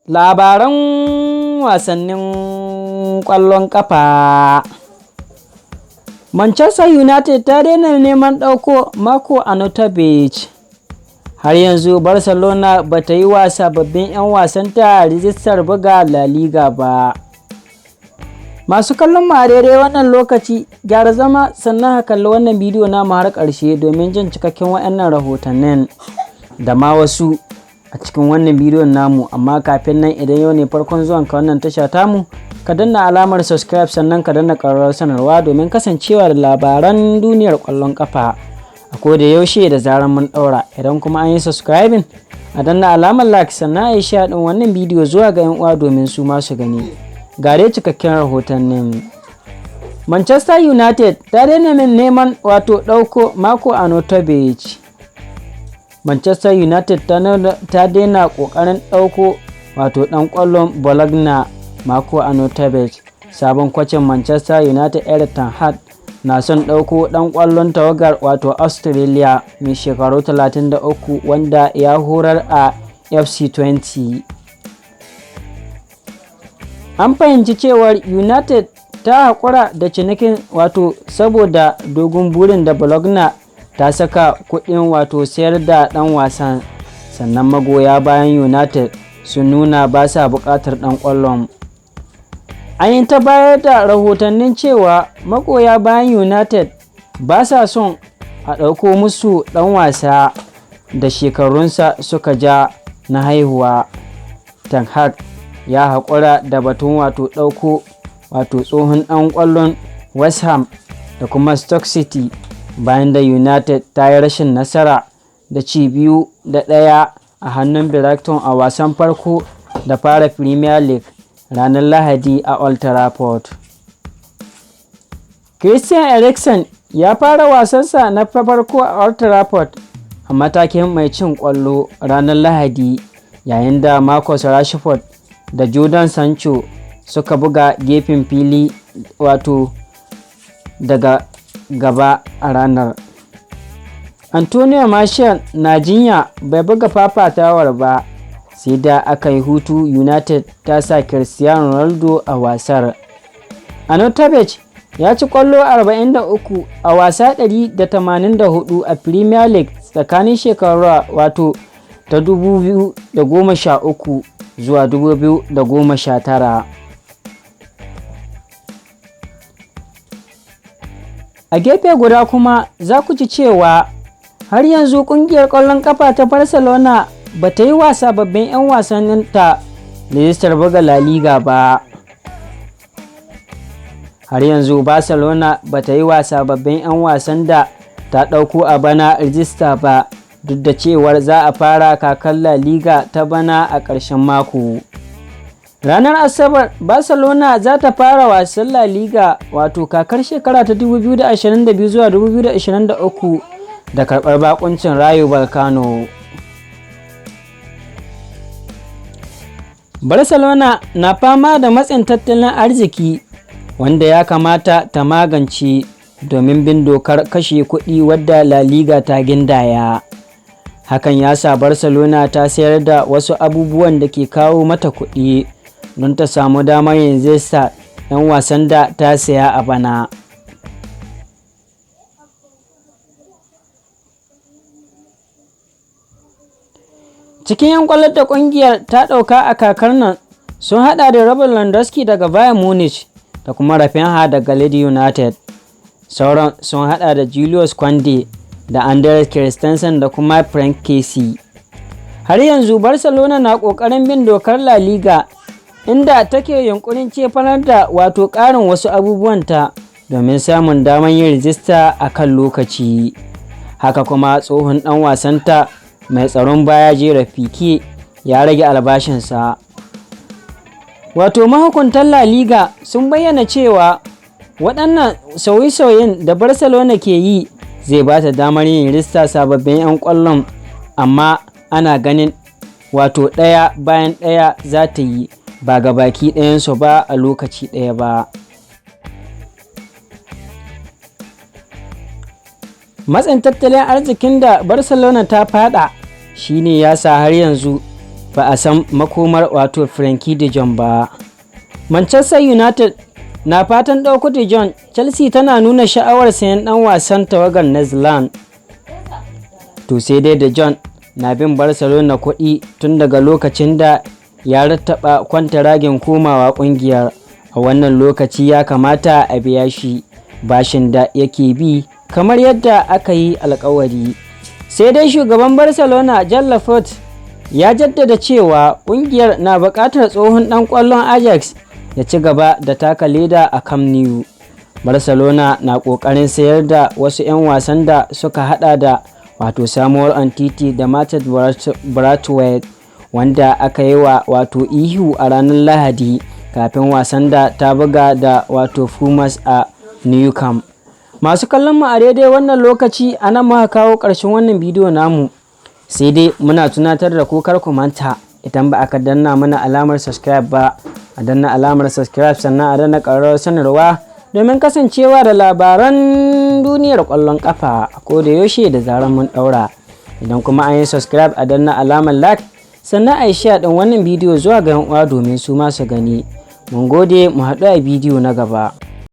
Labaran wasannin ƙwallon ƙafa. Manchester United ta daina neman ɗauko Marco Arnautovic. Har yanzu Barcelona ba ta yi wa sababbin 'yan wasanta rijistar buga La Liga ba. Masu kallon mu a daidai wannan lokaci, gyara zama sannan ka kalli wannan bidiyo namu har ƙarshe domin jin cikakken waɗannan rahotannin da ma wasu a cikin wannan bidiyon namu. Amma kafin nan, idan yau ne farkon zuwan ka wannan tasha tamu, ka danna alamar subscribe sannan ka danna ƙararrawar sanarwa domin kasancewa da labaran duniyar ƙwallon ƙafa a koda yaushe da zarar mun ɗaura. Idan kuma an yi subscribing, a danna alamar like sannan a yi share ɗin wannan bidiyo zuwa ga 'yan uwa domin su ma su gani. Ga dai cikakken rahotannin. Manchester United ta daina neman ɗauko Marco Arnautovic. Manchester United ta daina ƙoƙarin ɗauko ɗan ƙwallon Bologna Marco Arnautovic. Sabon kwacin Manchester United Erik ten Hag na son ɗauko ɗan ƙwallon tawagar Australia mai shekaru 33 wanda ya horar a FC 20. An fahimci cewar United ta haƙura da cinikin saboda dogon burin da Bologna ta saka kuɗin sayar da ɗan wasan, sannan magoya bayan United sun nuna ba sa buƙatar ɗan ƙwallon. An yi ta bayar da rahotannin cewa magoya bayan United ba sa son a ɗauko musu ɗan wasa da shekarunsa suka ja na haihuwa. Ten Hag ya haƙura da batun ɗauko tsohon ɗan ƙwallon West Ham da kuma Stoke City bayan da United ta yi rashin nasara da ci 2-1 a hannun Brighton a wasan farko da fara Premier League ranar Lahadi a Old Trafford. Christian Eriksen ya fara wasansa na farko a Old Trafford a matakin mai cin ƙwallo ranar Lahadi, yayin da Marcus Rashford da Jadon Sancho suka buga gefen fili daga gaba a ranar. Antonio Martial na jinya bai buga fafatawar ba, sai da aka yi hutu United ta sa Cristiano Ronaldo a wasar. Arnautovic ya ci ƙwallo 43 a wasa 184 a Premier League tsakanin shekaru ta 2013 zuwa 2019. A gefe guda kuma za ku ji cewa har yanzu kungiyar ƙwallon ƙafa ta Barcelona ba ta yi wa sababbin 'yan wasanninta rijistar buga La Liga ba. Har yanzu Barcelona ba ta yi wa sababbin 'yan wasan da ta ɗauko a bana rijista ba, duk da cewar za a fara kakar La Liga ta bana a ƙarshen mako. Ranar Asabar, Barcelona za ta fara wasan La Liga kakar shekara ta 2022 zuwa 2023 da karɓar bakuncin Rayo Vallecano. Barcelona na fama da matsin tattalin arziki wanda ya kamata ta magance domin bin dokar kashe kuɗi wadda La Liga ta gindaya. Hakan ya sa Barcelona ta sayar da wasu abubuwan da ke kawo mata kuɗi don ta samu damar yin zesta 'yan wasan da ta saya a bana. Cikin 'yan ƙwallon da ƙungiyar ta ɗauka a kakar nan sun haɗa da Robert Lewandowski daga Bayern Munich da kuma Rafinha daga Leeds United. Sauran sun haɗa da Julius Kounde da Andreas Christensen da kuma Frank Kessie. Har yanzu Barcelona na ƙoƙarin bin dokar La Liga, inda take yunkurin cefanar da ƙarin wasu abubuwanta domin samun damar yin rijista a kan lokaci. Haka kuma tsohon ɗan wasanta mai tsaron baya Gerard Piqué ya rage albashinsa. Mahukuntan La Liga sun bayyana cewa waɗannan sauye-sauyen da Barcelona ke yi zai ba ta damar yin rijista sababbin 'yan ƙwallon, amma ana ganin ɗaya bayan ɗaya za ta yi, ba ga baki ɗayansu ba a lokaci ɗaya ba. Matsin tattalin arzikin da Barcelona ta fada shine ya sa har yanzu ba a san makomar wato Frenkie de Jong ba. Manchester United na fatan ɗauko de Jong. Chelsea tana nuna sha'awar sayan ɗan wasan tawagar Netherlands. To sai dai de Jong na bin Barcelona kuɗi tun daga lokacin da ya rattaba kwantaragin komawa ƙungiyar. A wannan lokaci ya kamata a biya shi bashin da yake bi kamar yadda aka yi alkawari. Sai dai shugaban Barcelona Joan Laporte ya jaddada cewa ƙungiyar na buƙatar tsohon ɗan ƙwallon Ajax ya ci gaba da taka leda a Camp Nou. Barcelona na ƙoƙarin sayar da wasu 'yan wasan da suka hada da wato Samuel Umtiti da Matheus Braithwaite, wanda aka yi wa wato ihu a ranar Lahadi kafin wasan da ta buga da wato Pumas a Nou Camp. Masu kallon mu a daidai wannan lokaci a nan muka kawo ƙarshen wannan bidiyo namu. Sai dai muna tunatar da ku kar ku manta idan ba aka danna mana alamar subscribe ba, a danna alamar subscribe sannan a danna ƙararrawar sanarwa domin kasancewa da labaran duniyar ƙwallon ƙafa a koda yaushe da zarar mun ɗaura. Idan kuma an yi subscribe a danna alamar like sannan a yi share ɗin wannan bidiyo zuwa ga 'yan uwa domin su ma su gani. Mun gode, mu haɗu a bidiyo na gaba.